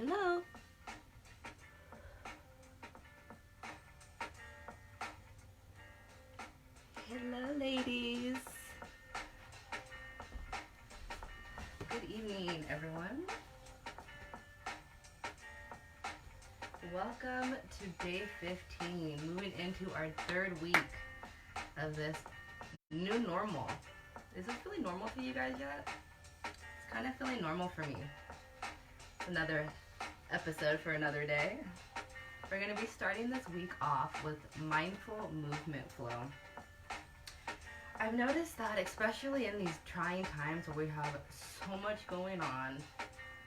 Hello. Hello, ladies. Good evening, everyone. Welcome to day 15, moving into our third week of this new normal. Is this feeling normal to you guys yet? It's kind of feeling normal for me. Another episode for another day. We're going to be starting this week off with mindful movement flow. I've noticed that especially in these trying times where we have so much going on,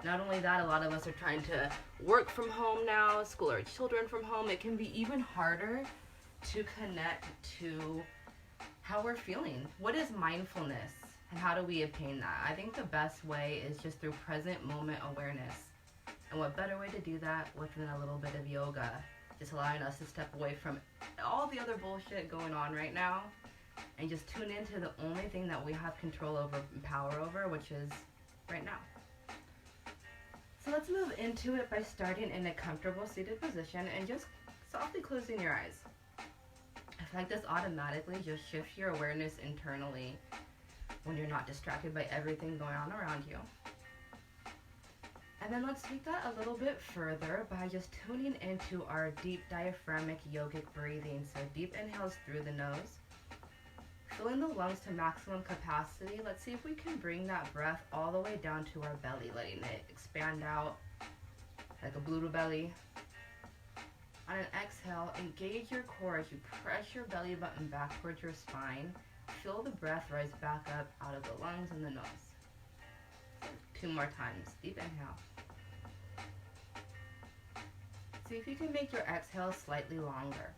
not only that, a lot of us are trying to work from home now, school our children from home, it can be even harder to connect to how we're feeling. What is mindfulness and how do we obtain that? I think the best way is just through present moment awareness. And what better way to do that within a little bit of yoga, just allowing us to step away from all the other bullshit going on right now and just tune into the only thing that we have control over and power over, which is right now. So let's move into it by starting in a comfortable seated position and just softly closing your eyes. I feel like this automatically just shifts your awareness internally when you're not distracted by everything going on around you. And then let's take that a little bit further by just tuning into our deep diaphragmatic yogic breathing. So deep inhales through the nose, filling the lungs to maximum capacity. Let's see if we can bring that breath all the way down to our belly, letting it expand out like a blue belly. On an exhale, engage your core as you press your belly button back towards your spine. Feel the breath rise back up out of the lungs and the nose. 2 more times. Deep inhale. See if you can make your exhale slightly longer.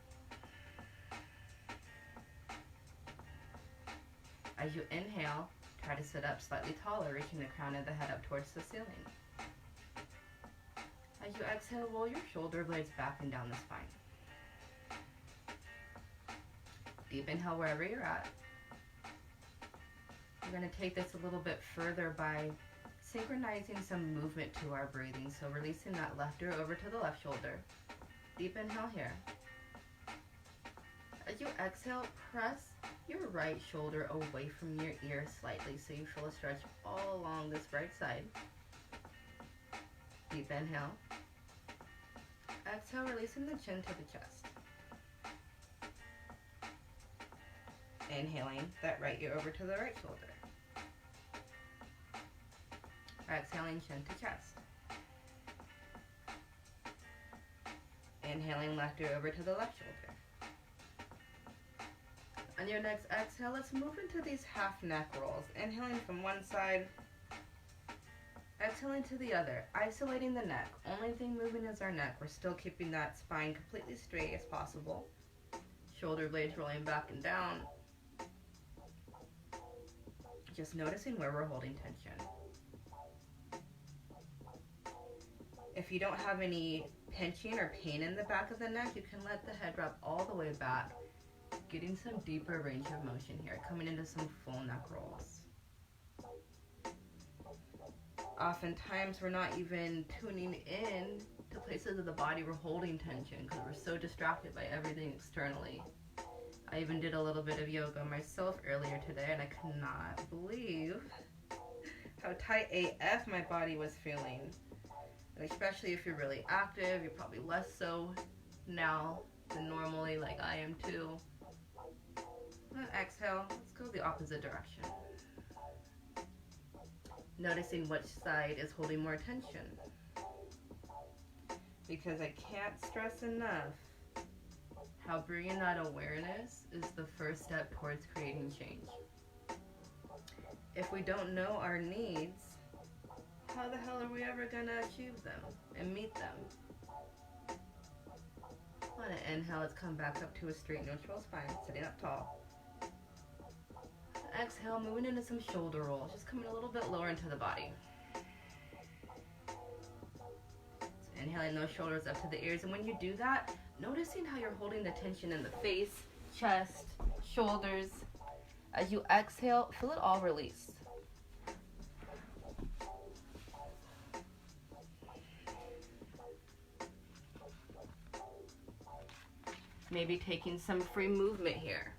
As you inhale, try to sit up slightly taller, reaching the crown of the head up towards the ceiling. As you exhale, roll your shoulder blades back and down the spine. Deep inhale wherever you're at. We're going to take this a little bit further by synchronizing some movement to our breathing. So releasing that left ear over to the left shoulder. Deep inhale here. As you exhale, press your right shoulder away from your ear slightly so you feel a stretch all along this right side. Deep inhale. Exhale, releasing the chin to the chest. Inhaling that right ear over to the right shoulder. Exhaling, chin to chest. Inhaling, left ear over to the left shoulder. On your next exhale, let's move into these half neck rolls. Inhaling from one side, exhaling to the other, isolating the neck. Only thing moving is our neck. We're still keeping that spine completely straight as possible. Shoulder blades rolling back and down. Just noticing where we're holding tension. If you don't have any pinching or pain in the back of the neck, you can let the head drop all the way back, getting some deeper range of motion here, coming into some full neck rolls. Oftentimes, we're not even tuning in to places of the body we're holding tension because we're so distracted by everything externally. I even did a little bit of yoga myself earlier today, and I could not believe how tight AF my body was feeling. And especially if you're really active, you're probably less so now than normally, like I am too. And exhale, let's go the opposite direction. Noticing which side is holding more tension. Because I can't stress enough how bringing that awareness is the first step towards creating change. If we don't know our needs, how the hell are we ever going to achieve them and meet them? On an inhale, let's come back up to a straight neutral spine, sitting up tall. Exhale, moving into some shoulder rolls, just coming a little bit lower into the body. So inhaling those shoulders up to the ears, and when you do that, noticing how you're holding the tension in the face, chest, shoulders. As you exhale, feel it all release. Maybe taking some free movement here.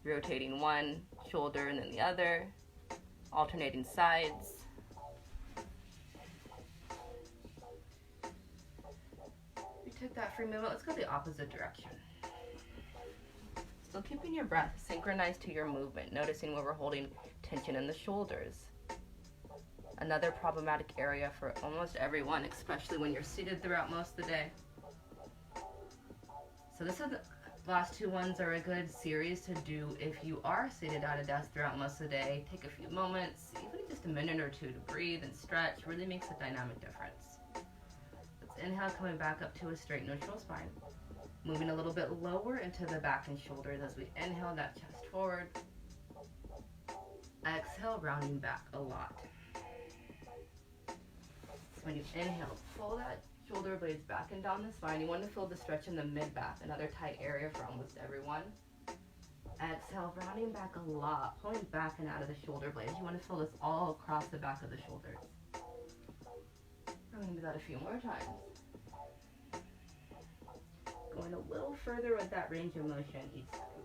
Rotating one shoulder and then the other, alternating sides. We took that free movement. Let's go the opposite direction. Still keeping your breath synchronized to your movement, noticing where we're holding tension in the shoulders. Another problematic area for almost everyone, especially when you're seated throughout most of the day. So this is the last two ones are a good series to do if you are seated at a desk throughout most of the day. Take a few moments, even just a minute or two to breathe and stretch. Really makes a dynamic difference. Let's inhale, coming back up to a straight neutral spine. Moving a little bit lower into the back and shoulders as we inhale that chest forward. Exhale, rounding back a lot. So when you inhale, pull that shoulder blades back and down the spine. You want to feel the stretch in the mid-back, another tight area for almost everyone. Exhale, rounding back a lot, pulling back and out of the shoulder blades. You want to feel this all across the back of the shoulders. I'm going to do that a few more times. Going a little further with that range of motion each time.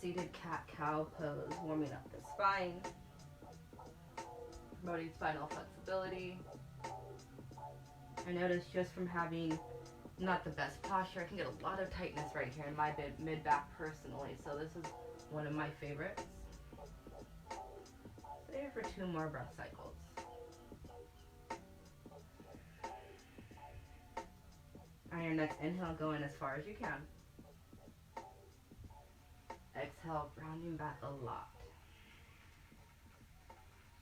Seated cat-cow pose, warming up the spine. Promoting spinal flexibility. I noticed just from having not the best posture, I can get a lot of tightness right here in my mid-back personally, so this is one of my favorites. Stay here for 2 more breath cycles. On your next inhale, go in as far as you can. Exhale, rounding back a lot.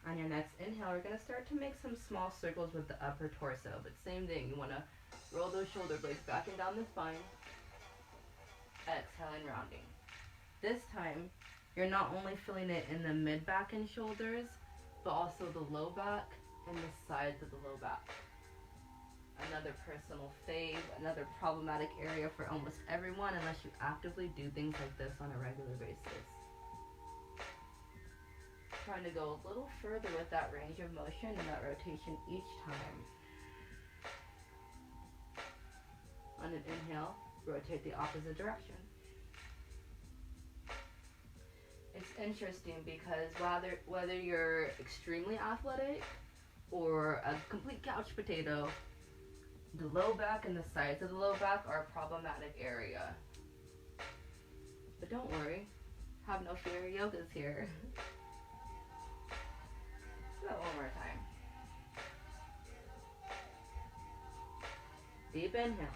On your next inhale, we're going to start to make some small circles with the upper torso, but same thing. You want to roll those shoulder blades back and down the spine. Exhaling, rounding. This time, you're not only feeling it in the mid-back and shoulders, but also the low back and the sides of the low back. Another personal fave, another problematic area for almost everyone unless you actively do things like this on a regular basis. Trying to go a little further with that range of motion and that rotation each time. On an inhale, rotate the opposite direction. It's interesting because whether you're extremely athletic or a complete couch potato, the low back and the sides of the low back are a problematic area. But don't worry, have no fear, yoga's here. Do that one more time. Deep inhale.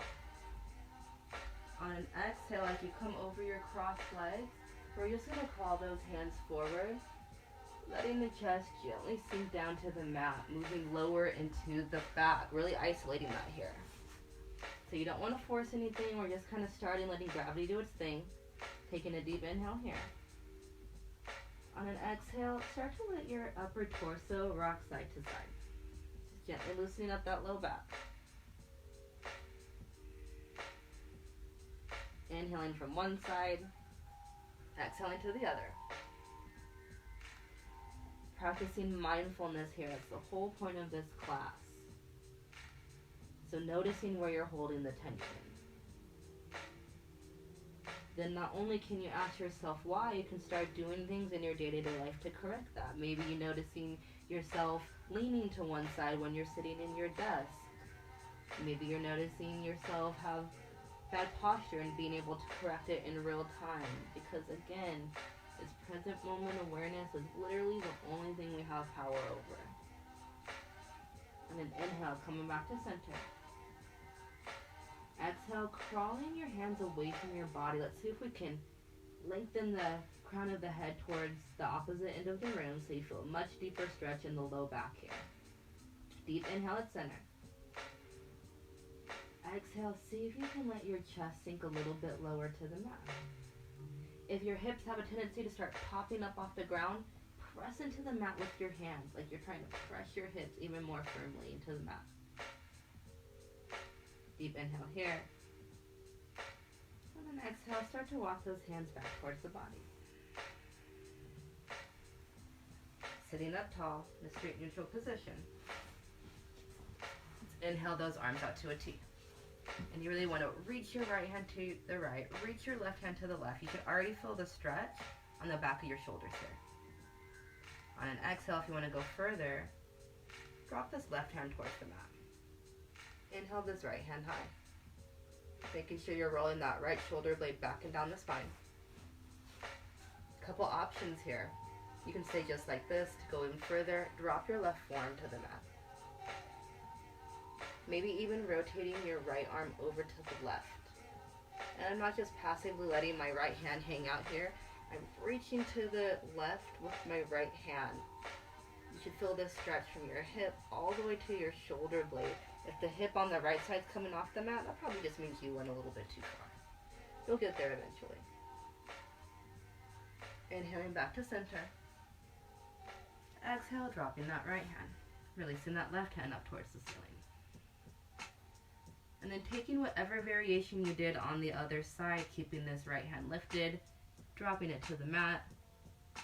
On an exhale, as you come over your crossed legs, we're just going to crawl those hands forward, letting the chest gently sink down to the mat, moving lower into the back, really isolating that here. So you don't want to force anything, we're just kind of starting, letting gravity do its thing. Taking a deep inhale here. On an exhale, start to let your upper torso rock side to side. Just gently loosening up that low back. Inhaling from one side, exhaling to the other. Practicing mindfulness here. That's the whole point of this class. So noticing where you're holding the tension. Then not only can you ask yourself why, you can start doing things in your day-to-day life to correct that. Maybe you're noticing yourself leaning to one side when you're sitting in your desk. Maybe you're noticing yourself have bad posture and being able to correct it in real time. Because again, this present moment awareness is literally the only thing we have power over. And then inhale, coming back to center. Exhale, crawling your hands away from your body. Let's see if we can lengthen the crown of the head towards the opposite end of the room so you feel a much deeper stretch in the low back here. Deep inhale at center. Exhale, see if you can let your chest sink a little bit lower to the mat. If your hips have a tendency to start popping up off the ground, press into the mat with your hands, like you're trying to press your hips even more firmly into the mat. Deep inhale here. And then exhale, start to walk those hands back towards the body. Sitting up tall in a straight neutral position. Let's Inhale those arms out to a T. And you really want to reach your right hand to the right, reach your left hand to the left. You can already feel the stretch on the back of your shoulders here. On an exhale, if you want to go further, drop this left hand towards the mat. Inhale this right hand high. Making sure you're rolling that right shoulder blade back and down the spine. Couple options here. You can stay just like this. To go even further, drop your left forearm to the mat. Maybe even rotating your right arm over to the left. And I'm not just passively letting my right hand hang out here. I'm reaching to the left with my right hand. You should feel this stretch from your hip all the way to your shoulder blade. If the hip on the right side is coming off the mat, that probably just means you went a little bit too far. You'll get there eventually. Inhaling back to center. Exhale, dropping that right hand. Releasing that left hand up towards the ceiling. And then taking whatever variation you did on the other side, keeping this right hand lifted, dropping it to the mat,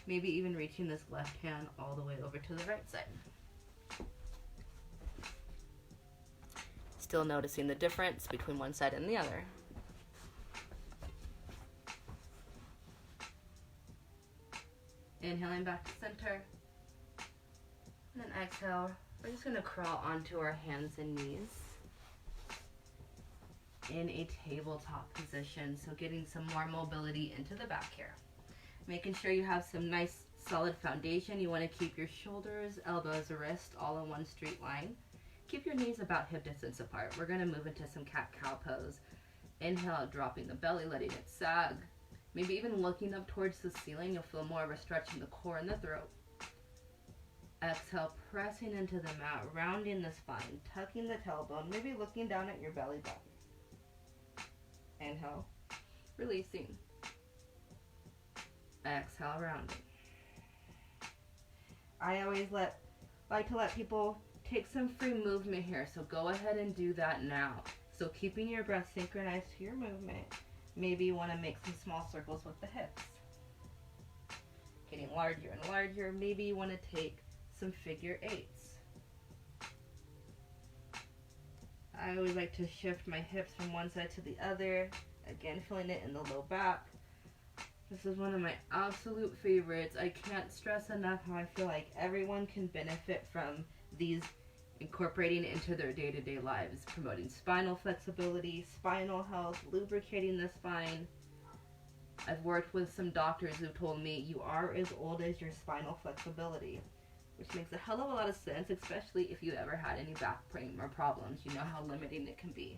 maybe even reaching this left hand all the way over to the right side. Still noticing the difference between one side and the other. Inhaling back to center. And then exhale, we're just going to crawl onto our hands and knees in a tabletop position. So getting some more mobility into the back here. Making sure you have some nice solid foundation. You want to keep your shoulders, elbows, wrists all in one straight line. Keep your knees about hip distance apart. We're going to move into some cat-cow pose. Inhale, dropping the belly, letting it sag. Maybe even looking up towards the ceiling. You'll feel more of a stretch in the core and the throat. Exhale, pressing into the mat, rounding the spine, tucking the tailbone, maybe looking down at your belly button. Inhale, releasing. Exhale, rounding. I always like to let people take some free movement here, so go ahead and do that now. So keeping your breath synchronized to your movement. Maybe you want to make some small circles with the hips. Getting larger and larger. Maybe you want to take some figure eights. I always like to shift my hips from one side to the other. Again, feeling it in the low back. This is one of my absolute favorites. I can't stress enough how I feel like everyone can benefit from these incorporating into their day-to-day lives, promoting spinal flexibility, spinal health, lubricating the spine. I've worked with some doctors who've told me you are as old as your spinal flexibility, which makes a hell of a lot of sense, especially if you ever had any back pain or problems. You know how limiting it can be.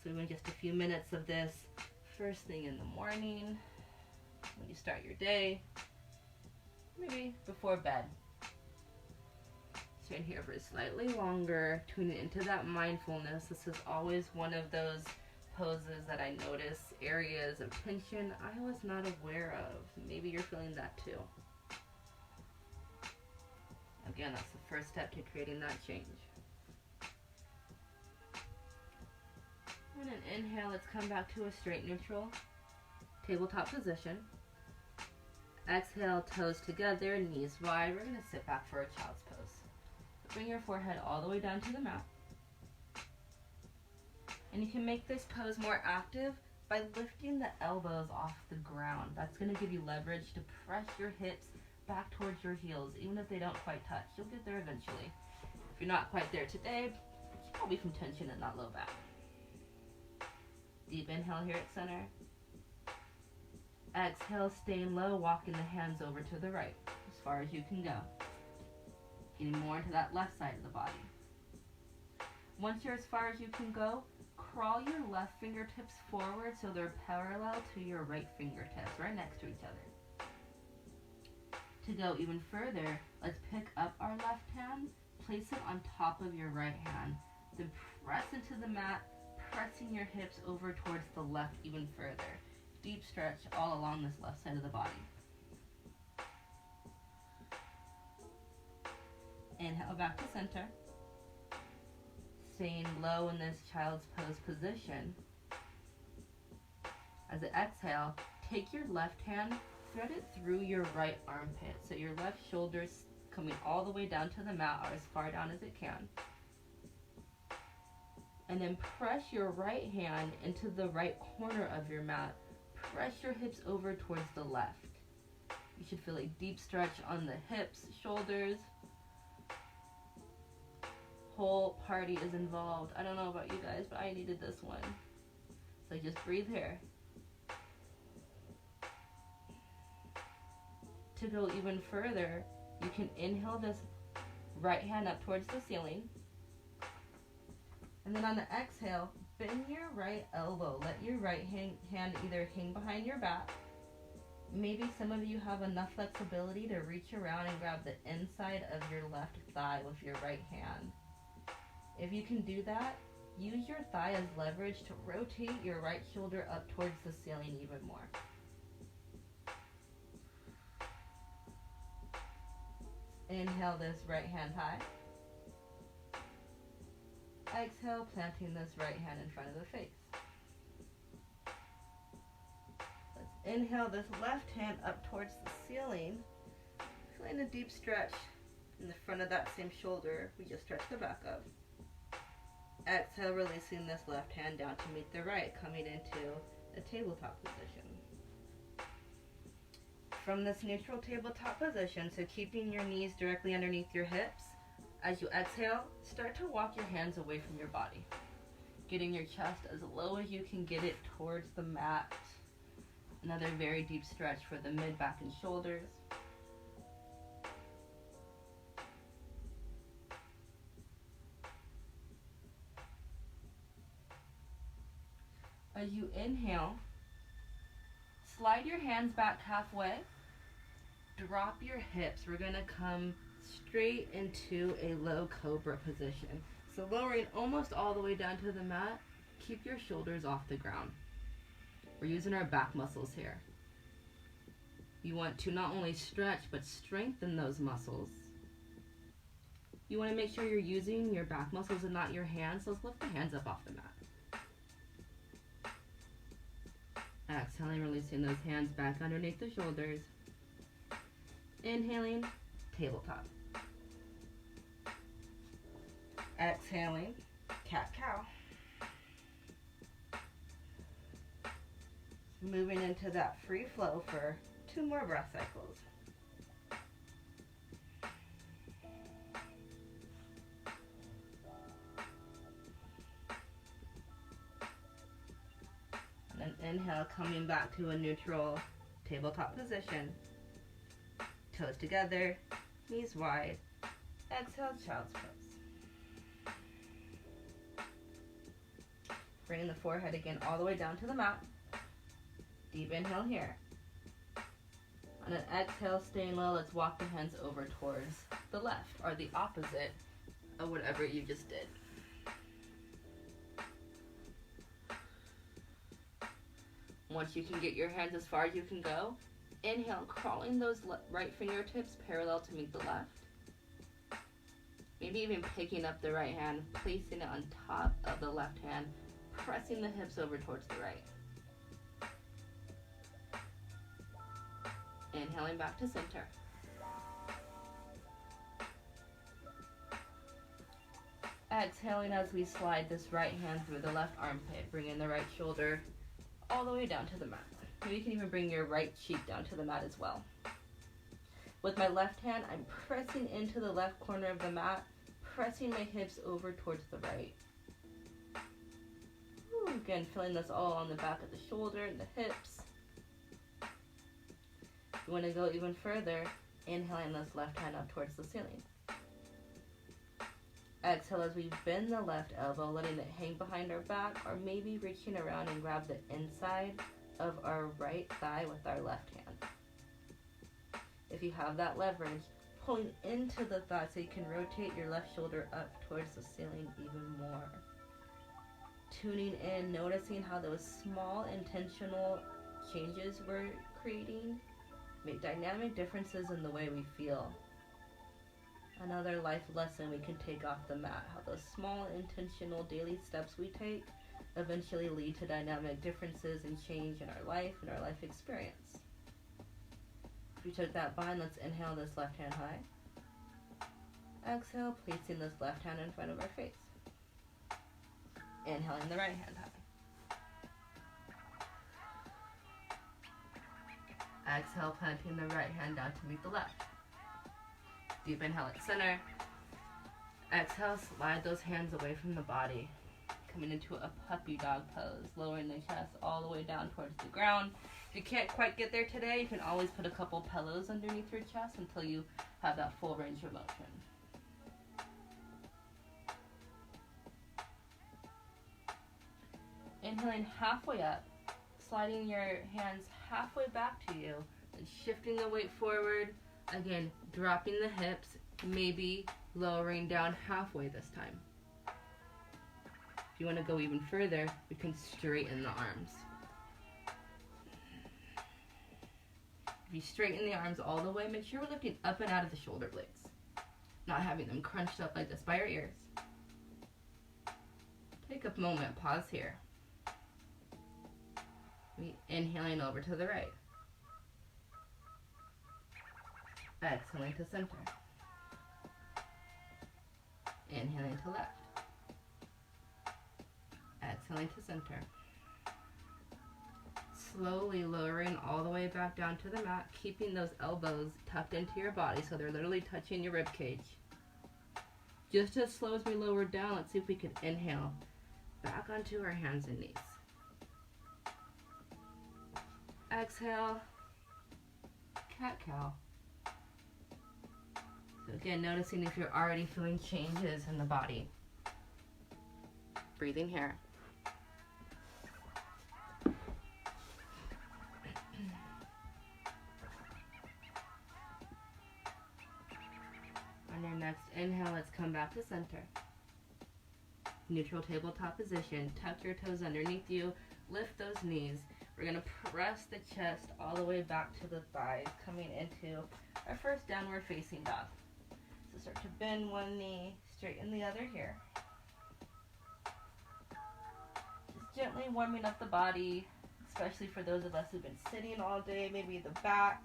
So in just a few minutes of this, first thing in the morning, when you start your day, maybe before bed. Staying here for slightly longer, tuning into that mindfulness. This is always one of those poses that I notice areas of tension I was not aware of. Maybe you're feeling that too. Again, that's the first step to creating that change. And an inhale, let's come back to a straight neutral tabletop position. Exhale, toes together, knees wide. We're going to sit back for a child's pose. Bring your forehead all the way down to the mat. And you can make this pose more active by lifting the elbows off the ground. That's going to give you leverage to press your hips back towards your heels, even if they don't quite touch. You'll get there eventually. If you're not quite there today, it's probably from tension in that low back. Deep inhale here at center. Exhale, staying low, walking the hands over to the right, as far as you can go. Getting more into that left side of the body. Once you're as far as you can go, crawl your left fingertips forward so they're parallel to your right fingertips, right next to each other. To go even further, let's pick up our left hand, place it on top of your right hand, then press into the mat, pressing your hips over towards the left even further. Deep stretch all along this left side of the body. Inhale back to center. Staying low in this child's pose position. As you exhale, take your left hand, thread it through your right armpit. So your left shoulder's coming all the way down to the mat or as far down as it can. And then press your right hand into the right corner of your mat. Press your hips over towards the left. You should feel a deep stretch on the hips, shoulders. Whole party is involved. I don't know about you guys, but I needed this one. So just breathe here. To go even further, you can inhale this right hand up towards the ceiling. And then on the exhale, bend your right elbow. Let your right hand either hang behind your back. Maybe some of you have enough flexibility to reach around and grab the inside of your left thigh with your right hand. If you can do that, use your thigh as leverage to rotate your right shoulder up towards the ceiling even more. Inhale this right hand high. Exhale, planting this right hand in front of the face. Let's inhale this left hand up towards the ceiling. Feeling a deep stretch in the front of that same shoulder we just stretched the back of. Exhale, releasing this left hand down to meet the right, coming into a tabletop position. From this neutral tabletop position, so keeping your knees directly underneath your hips, as you exhale, start to walk your hands away from your body, getting your chest as low as you can get it towards the mat. Another very deep stretch for the mid, back, and shoulders. As you inhale, slide your hands back halfway. Drop your hips. We're going to come straight into a low cobra position. So lowering almost all the way down to the mat. Keep your shoulders off the ground. We're using our back muscles here. You want to not only stretch, but strengthen those muscles. You want to make sure you're using your back muscles and not your hands. So let's lift the hands up off the mat. Exhaling, releasing those hands back underneath the shoulders. Inhaling, tabletop. Exhaling, cat-cow. Moving into that free flow for 2 more breath cycles. And then inhale, coming back to a neutral tabletop position. Toes together, knees wide. Exhale, child's pose. Bringing the forehead again all the way down to the mat. Deep inhale here. On an exhale, staying low, let's walk the hands over towards the left, or the opposite of whatever you just did. Once you can get your hands as far as you can go, inhale, crawling those right fingertips parallel to meet the left. Maybe even picking up the right hand, placing it on top of the left hand, pressing the hips over towards the right. Inhaling back to center. Exhaling as we slide this right hand through the left armpit, bringing the right shoulder all the way down to the mat. Maybe you can even bring your right cheek down to the mat as well. With my left hand, I'm pressing into the left corner of the mat, pressing my hips over towards the right. Again, feeling this all on the back of the shoulder and the hips. You want to go even further, inhaling this left hand up towards the ceiling. Exhale as we bend the left elbow, letting it hang behind our back, or maybe reaching around and grab the inside of our right thigh with our left hand. If you have that leverage, pulling into the thigh so you can rotate your left shoulder up towards the ceiling even more. Tuning in, noticing how those small intentional changes we're creating make dynamic differences in the way we feel. Another life lesson we can take off the mat, how those small intentional daily steps we take eventually lead to dynamic differences and change in our life and our life experience. If we took that bind, let's inhale this left hand high. Exhale, placing this left hand in front of our face. Inhaling the right hand high. Exhale, planting the right hand down to meet the left. Deep inhale at center. Exhale, slide those hands away from the body. Coming into a puppy dog pose, lowering the chest all the way down towards the ground. If you can't quite get there today, you can always put a couple pillows underneath your chest until you have that full range of motion. Inhaling halfway up, sliding your hands halfway back to you, and shifting the weight forward. Again, dropping the hips, maybe lowering down halfway this time. If you want to go even further, we can straighten the arms. If you straighten the arms all the way, make sure we're lifting up and out of the shoulder blades, not having them crunched up like this by your ears. Take a moment, pause here. Inhaling over to the right. Exhaling to center. Inhaling to left. Exhaling to center. Slowly lowering all the way back down to the mat, keeping those elbows tucked into your body so they're literally touching your rib cage. Just as slow as we lower down, let's see if we can inhale back onto our hands and knees. Exhale, cat-cow. So again, noticing if you're already feeling changes in the body. Breathing here. On your next inhale, let's come back to center. Neutral tabletop position. Tuck your toes underneath you. Lift those knees. We're going to press the chest all the way back to the thighs, coming into our first downward facing dog. So start to bend one knee, straighten the other here. Just gently warming up the body, especially for those of us who've been sitting all day. Maybe the back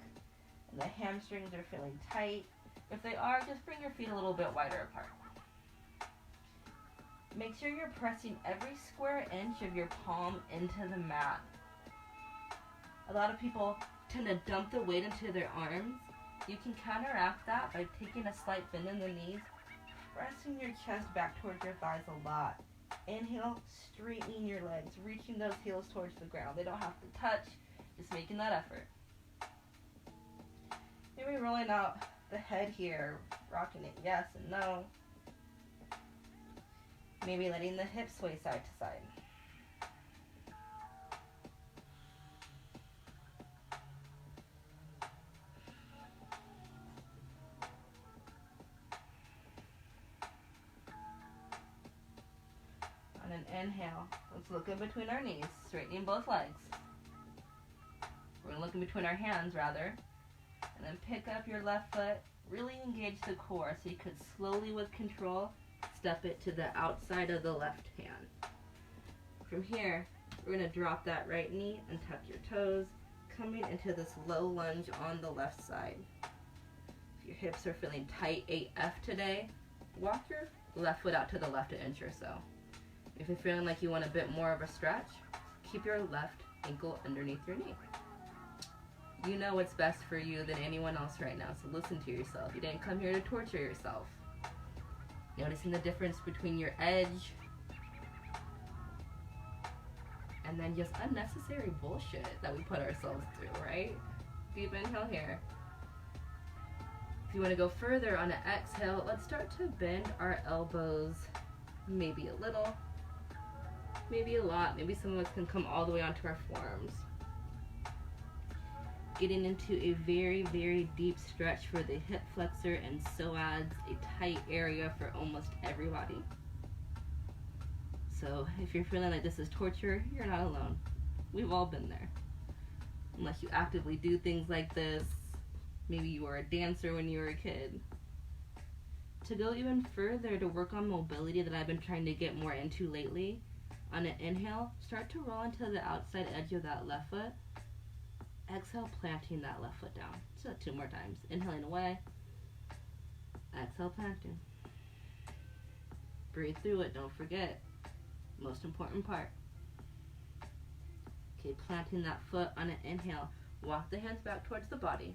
and the hamstrings are feeling tight. If they are, just bring your feet a little bit wider apart. Make sure you're pressing every square inch of your palm into the mat. A lot of people tend to dump the weight into their arms. You can counteract that by taking a slight bend in the knees, pressing your chest back towards your thighs a lot. Inhale, straightening your legs, reaching those heels towards the ground. They don't have to touch, just making that effort. Maybe rolling out the head here, rocking it yes and no. Maybe letting the hips sway side to side. On an inhale, let's look in between our knees, straightening both legs. We're going to look in between our hands, rather. And then pick up your left foot, really engage the core so you could slowly, with control, step it to the outside of the left hand. From here, we're going to drop that right knee and tuck your toes, coming into this low lunge on the left side. If your hips are feeling tight AF today, walk your left foot out to the left an inch or so. If you're feeling like you want a bit more of a stretch, keep your left ankle underneath your knee. You know what's best for you than anyone else right now, so listen to yourself. You didn't come here to torture yourself. Noticing the difference between your edge and then just unnecessary bullshit that we put ourselves through, right? Deep inhale here. If you want to go further on an exhale, let's start to bend our elbows maybe a little, maybe a lot. Maybe some of us can come all the way onto our forearms. Getting into a very, very deep stretch for the hip flexor and psoas, a tight area for almost everybody. So if you're feeling like this is torture, you're not alone. We've all been there. Unless you actively do things like this, maybe you were a dancer when you were a kid. To go even further, to work on mobility that I've been trying to get more into lately, on an inhale, start to roll into the outside edge of that left foot. Exhale, planting that left foot down. So 2 more times. Inhaling away. Exhale, planting. Breathe through it, don't forget. Most important part. Okay, planting that foot on an inhale. Walk the hands back towards the body.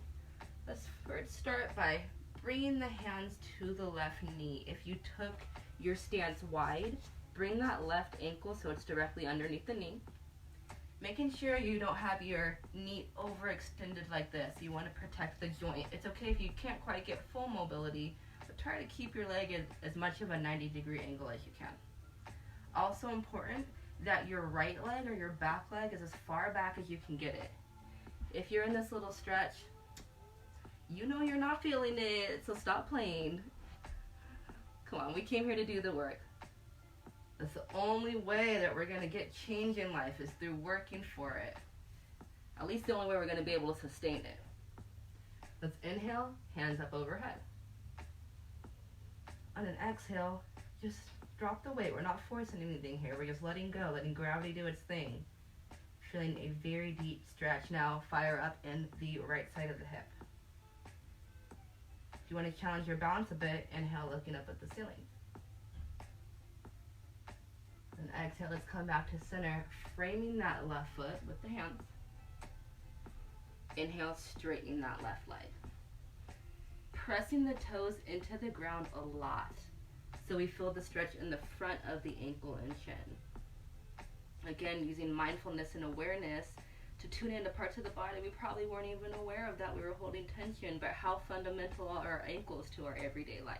Let's first start by bringing the hands to the left knee. If you took your stance wide, bring that left ankle so it's directly underneath the knee. Making sure you don't have your knee overextended like this. You want to protect the joint. It's okay if you can't quite get full mobility, but try to keep your leg at as much of a 90-degree angle as you can. Also important that your right leg or your back leg is as far back as you can get it. If you're in this little stretch, you know you're not feeling it, so stop playing. Come on, we came here to do the work. That's the only way that we're going to get change in life is through working for it. At least the only way we're going to be able to sustain it. Let's inhale, hands up overhead. On an exhale, just drop the weight. We're not forcing anything here. We're just letting go, letting gravity do its thing. Feeling a very deep stretch. Now fire up in the right side of the hip. If you want to challenge your balance a bit, inhale, looking up at the ceiling. And exhale, let's come back to center, framing that left foot with the hands. Inhale, straighten that left leg. Pressing the toes into the ground a lot so we feel the stretch in the front of the ankle and chin. Again, using mindfulness and awareness to tune into parts of the body we probably weren't even aware of that we were holding tension, but how fundamental are our ankles to our everyday life.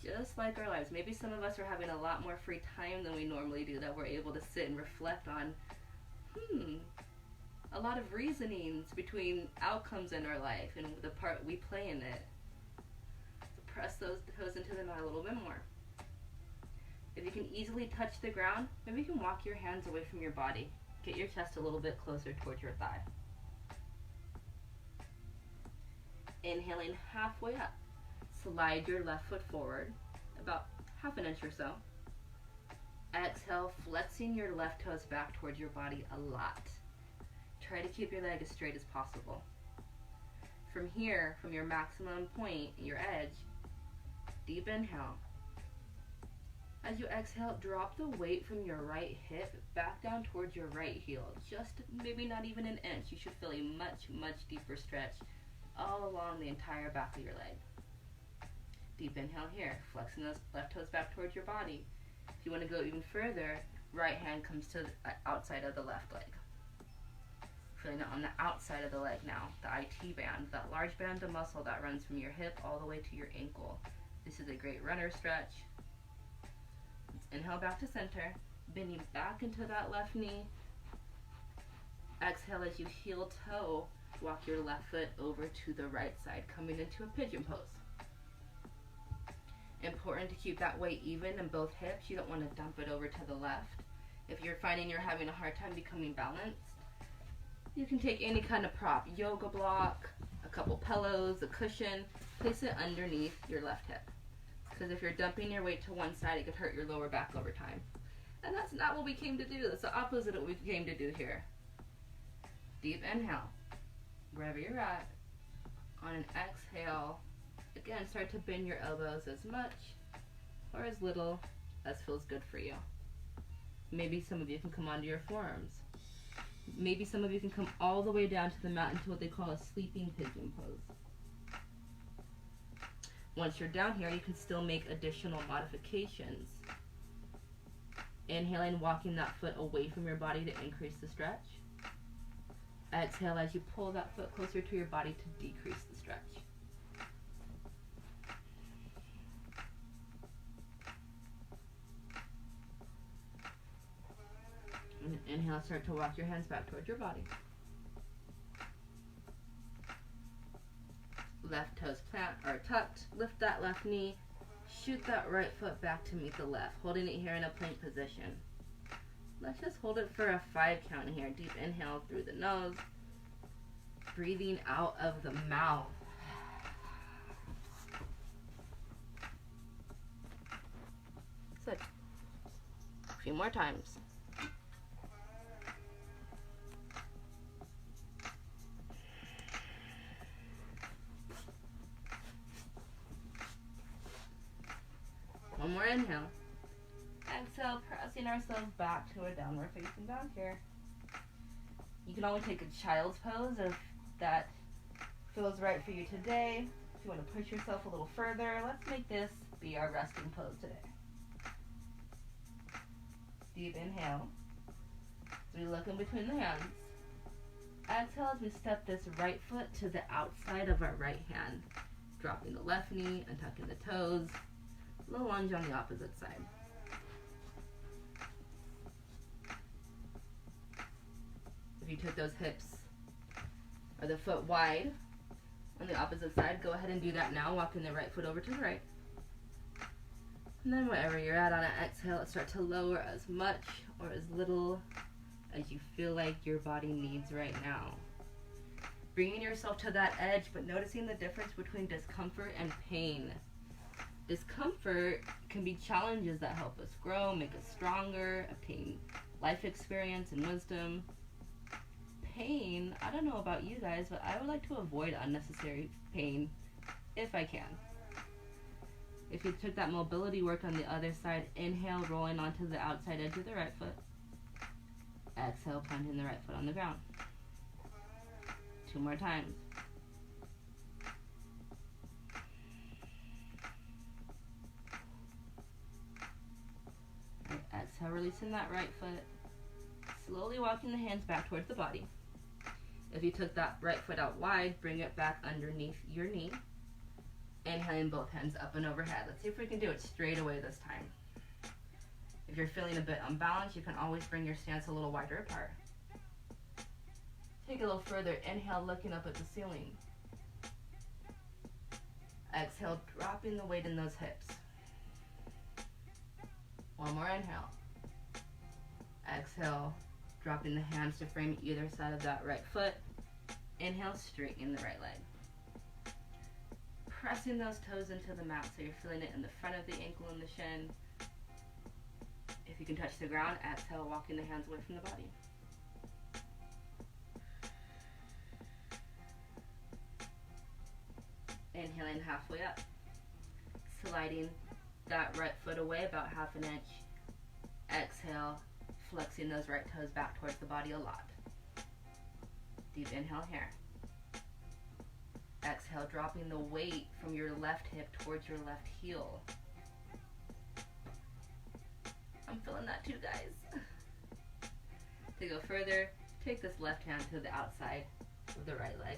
Just like our lives, maybe some of us are having a lot more free time than we normally do, that we're able to sit and reflect on, a lot of reasonings between outcomes in our life and the part we play in it. So press those toes into the mat a little bit more. If you can easily touch the ground, maybe you can walk your hands away from your body. Get your chest a little bit closer towards your thigh. Inhaling halfway up. Slide your left foot forward, about half an inch or so. Exhale, flexing your left toes back towards your body a lot. Try to keep your leg as straight as possible. From here, from your maximum point, your edge, deep inhale. As you exhale, drop the weight from your right hip back down towards your right heel. Just maybe not even an inch. You should feel a much, much deeper stretch all along the entire back of your leg. Deep inhale here, flexing those left toes back towards your body. If you want to go even further, right hand comes to the outside of the left leg. Feeling it on the outside of the leg now, the IT band, that large band of muscle that runs from your hip all the way to your ankle. This is a great runner stretch. Let's inhale back to center, bending back into that left knee. Exhale as you heel toe, walk your left foot over to the right side, coming into a pigeon pose. Important to keep that weight even in both hips. You don't want to dump it over to the left. If you're finding you're having a hard time becoming balanced, you can take any kind of prop, yoga block, a couple pillows, a cushion, place it underneath your left hip. Because if you're dumping your weight to one side, it could hurt your lower back over time. And that's not what we came to do. That's the opposite of what we came to do here. Deep inhale, wherever you're at. On an exhale, again, start to bend your elbows as much or as little as feels good for you. Maybe some of you can come onto your forearms. Maybe some of you can come all the way down to the mat into what they call a sleeping pigeon pose. Once you're down here, you can still make additional modifications. Inhaling, walking that foot away from your body to increase the stretch. Exhale as you pull that foot closer to your body to decrease the stretch. And inhale, start to walk your hands back towards your body. Left toes plant or tucked. Lift that left knee. Shoot that right foot back to meet the left, holding it here in a plank position. Let's just hold it for a 5 count here. Deep inhale through the nose. Breathing out of the mouth. Good. A few more times. more inhale. Exhale, pressing ourselves back to a downward facing dog here. You can always take a child's pose if that feels right for you today. If you want to push yourself a little further, let's make this be our resting pose today. Deep inhale. As we look in between the hands. Exhale as we step this right foot to the outside of our right hand. Dropping the left knee and tucking the toes. A little lunge on the opposite side. If you took those hips or the foot wide on the opposite side, go ahead and do that now, walking the right foot over to the right. And then wherever you're at on an exhale, start to lower as much or as little as you feel like your body needs right now. Bringing yourself to that edge, but noticing the difference between discomfort and pain. Discomfort can be challenges that help us grow, make us stronger, obtain life experience and wisdom. Pain, I don't know about you guys, but I would like to avoid unnecessary pain if I can. If you took that mobility work on the other side, inhale, rolling onto the outside edge of the right foot. Exhale, planting the right foot on the ground. 2 more times. Right, exhale, releasing that right foot. Slowly walking the hands back towards the body. If you took that right foot out wide, bring it back underneath your knee. Inhaling both hands up and overhead. Let's see if we can do it straight away this time. If you're feeling a bit unbalanced, you can always bring your stance a little wider apart. Take a little further. Inhale, looking up at the ceiling. Exhale, dropping the weight in those hips. 1 more inhale. Exhale, dropping the hands to frame either side of that right foot. Inhale, straighten the right leg. Pressing those toes into the mat so you're feeling it in the front of the ankle and the shin. If you can touch the ground, exhale, walking the hands away from the body. Inhaling halfway up. Sliding that right foot away about 1/2 inch. Exhale, flexing those right toes back towards the body a lot. Deep inhale here. Exhale, dropping the weight from your left hip towards your left heel. I'm feeling that too, guys. To go further, take this left hand to the outside of the right leg.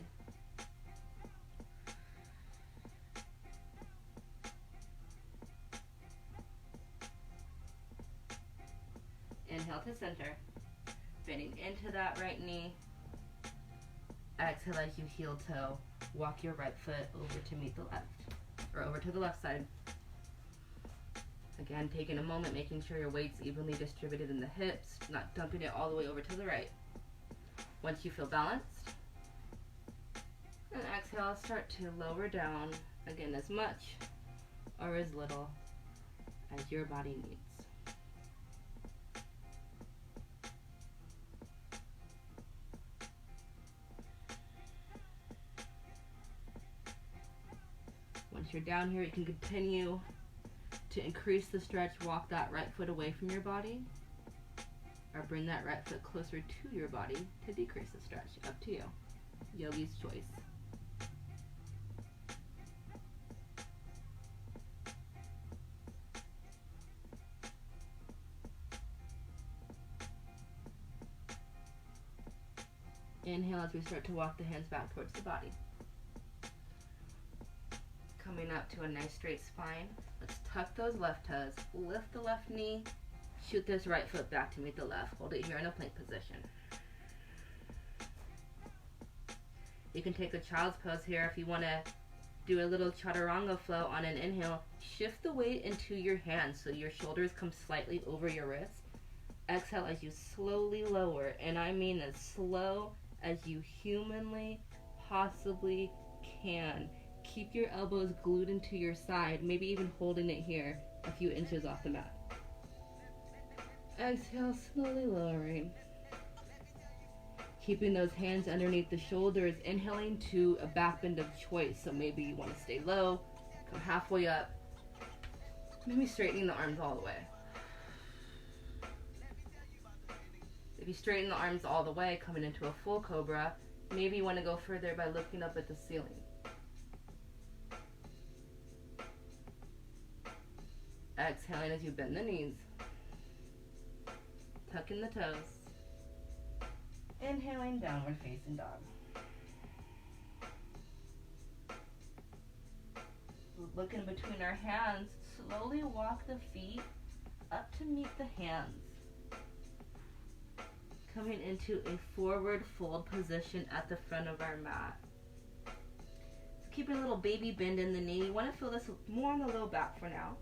Inhale to center, bending into that right knee. Exhale as you heel toe, walk your right foot over to meet the left, or over to the left side. Again, taking a moment, making sure your weight's evenly distributed in the hips, not dumping it all the way over to the right. Once you feel balanced, and exhale, start to lower down, again, as much or as little as your body needs. Once you're down here, you can continue to increase the stretch, walk that right foot away from your body, or bring that right foot closer to your body to decrease the stretch. Up to you. Yogi's choice. Inhale as we start to walk the hands back towards the body. Coming up to a nice straight spine. Let's tuck those left toes, lift the left knee, shoot this right foot back to meet the left. Hold it here in a plank position. You can take a child's pose here if you want to do a little chaturanga flow on an inhale. Shift the weight into your hands so your shoulders come slightly over your wrist. Exhale as you slowly lower, and I mean as slow as you humanly possibly can. Keep your elbows glued into your side, maybe even holding it here a few inches off the mat. Exhale, slowly lowering. Keeping those hands underneath the shoulders, inhaling to a back bend of choice. So maybe you want to stay low, come halfway up, Maybe straightening the arms all the way. If you straighten the arms all the way, coming into a full cobra, maybe you want to go further by looking up at the ceiling. Exhaling as you bend the knees. Tuck in the toes. Inhaling, downward facing dog. Look in between our hands. Slowly walk the feet up to meet the hands. Coming into a forward fold position at the front of our mat. So keeping a little baby bend in the knee. You want to feel this more on the low back for now.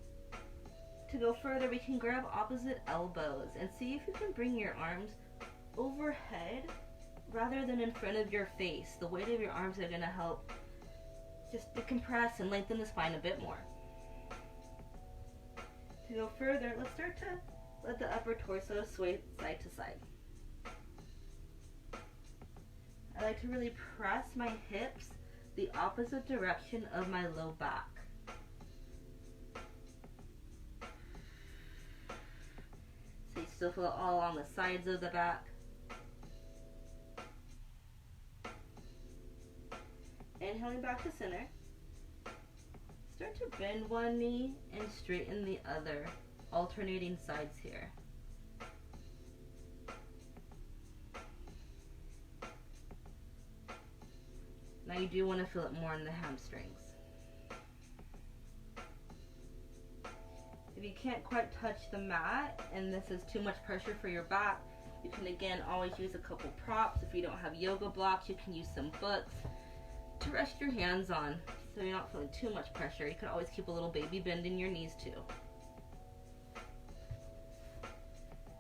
To go further, we can grab opposite elbows and see if you can bring your arms overhead rather than in front of your face. The weight of your arms are going to help just decompress and lengthen the spine a bit more. To go further, let's start to let the upper torso sway side to side. I like to really press my hips the opposite direction of my low back. So you still feel it all along the sides of the back. Inhaling back to center. Start to bend one knee and straighten the other, alternating sides here. Now you do want to feel it more in the hamstrings. If you can't quite touch the mat and this is too much pressure for your back, you can again always use a couple props. If you don't have yoga blocks, you can use some books to rest your hands on so you're not feeling too much pressure. You can always keep a little baby bend in your knees too.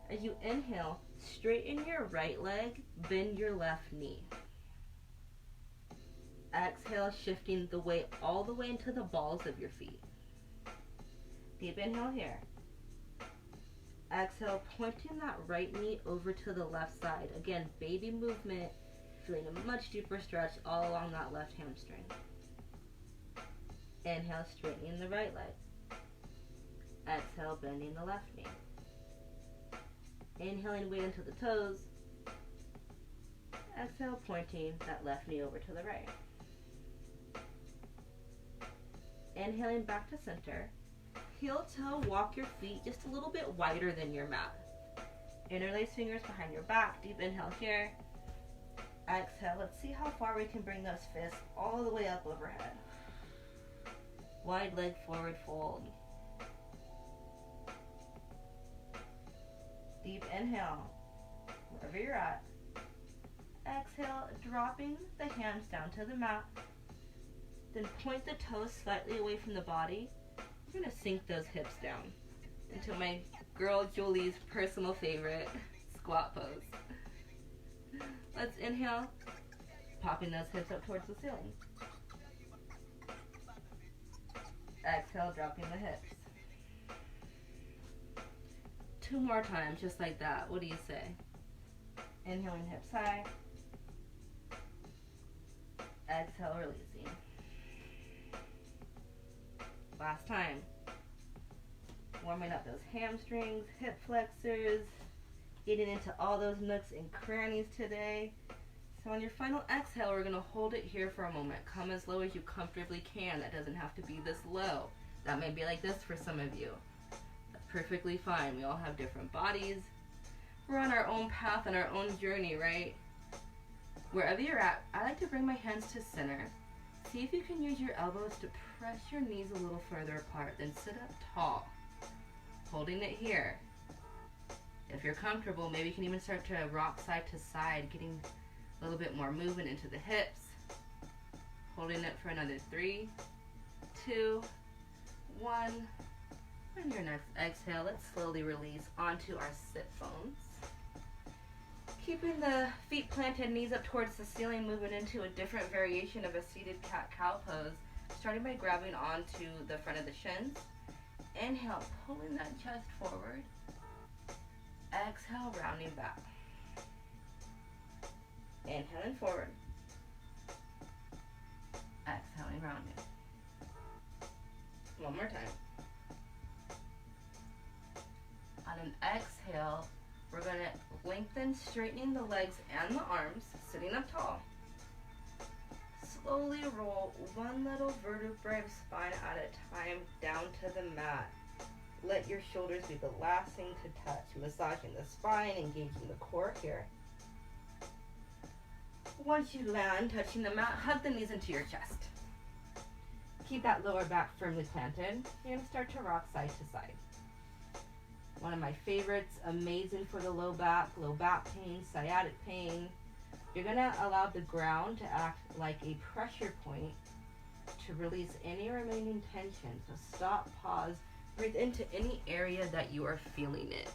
As you inhale, straighten your right leg, bend your left knee. Exhale, shifting the weight all the way into the balls of your feet. Deep inhale here. Exhale, pointing that right knee over to the left side. Again, baby movement, feeling a much deeper stretch all along that left hamstring. Inhale, straightening the right leg. Exhale, bending the left knee. Inhaling, weight into the toes. Exhale, pointing that left knee over to the right. Inhaling back to center. Heel toe, walk your feet just a little bit wider than your mat. Interlace fingers behind your back. Deep inhale here. Exhale. Let's see how far we can bring those fists all the way up overhead. Wide leg forward fold. Deep inhale. Wherever you're at. Exhale, dropping the hands down to the mat. Then point the toes slightly away from the body. I'm going to sink those hips down into my girl Julie's personal favorite, squat pose. Let's inhale, popping those hips up towards the ceiling. Exhale, dropping the hips. 2 more times, just like that. What do you say? Inhaling, hips high. Exhale, releasing. Last time. Warming up those hamstrings, hip flexors, getting into all those nooks and crannies today. So on your final exhale, we're going to hold it here for a moment. Come as low as you comfortably can. That doesn't have to be this low. That may be like this for some of you. That's perfectly fine. We all have different bodies. We're on our own path and our own journey, right? Wherever you're at, I like to bring my hands to center. See if you can use your elbows to press your knees a little further apart. Then sit up tall, holding it here. If you're comfortable, maybe you can even start to rock side to side, getting a little bit more movement into the hips. Holding it for another 3, 2, 1. On your next exhale, let's slowly release onto our sit bones. Keeping the feet planted, knees up towards the ceiling, moving into a different variation of a seated cat-cow pose. Starting by grabbing onto the front of the shins. Inhale, pulling that chest forward. Exhale, rounding back. Inhaling forward. Exhaling, rounding. One more time. On an exhale, we're going to lengthen, straightening the legs and the arms, sitting up tall. Slowly roll one little vertebrae of spine at a time down to the mat. Let your shoulders be the last thing to touch, massaging the spine, engaging the core here. Once you land, touching the mat, hug the knees into your chest. Keep that lower back firmly planted. You're going to start to rock side to side. One of my favorites, amazing for the low back pain, sciatic pain. You're going to allow the ground to act like a pressure point to release any remaining tension. So stop, pause, breathe into any area that you are feeling it.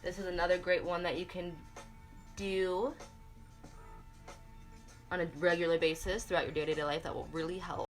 This is another great one that you can do on a regular basis throughout your day-to-day life that will really help.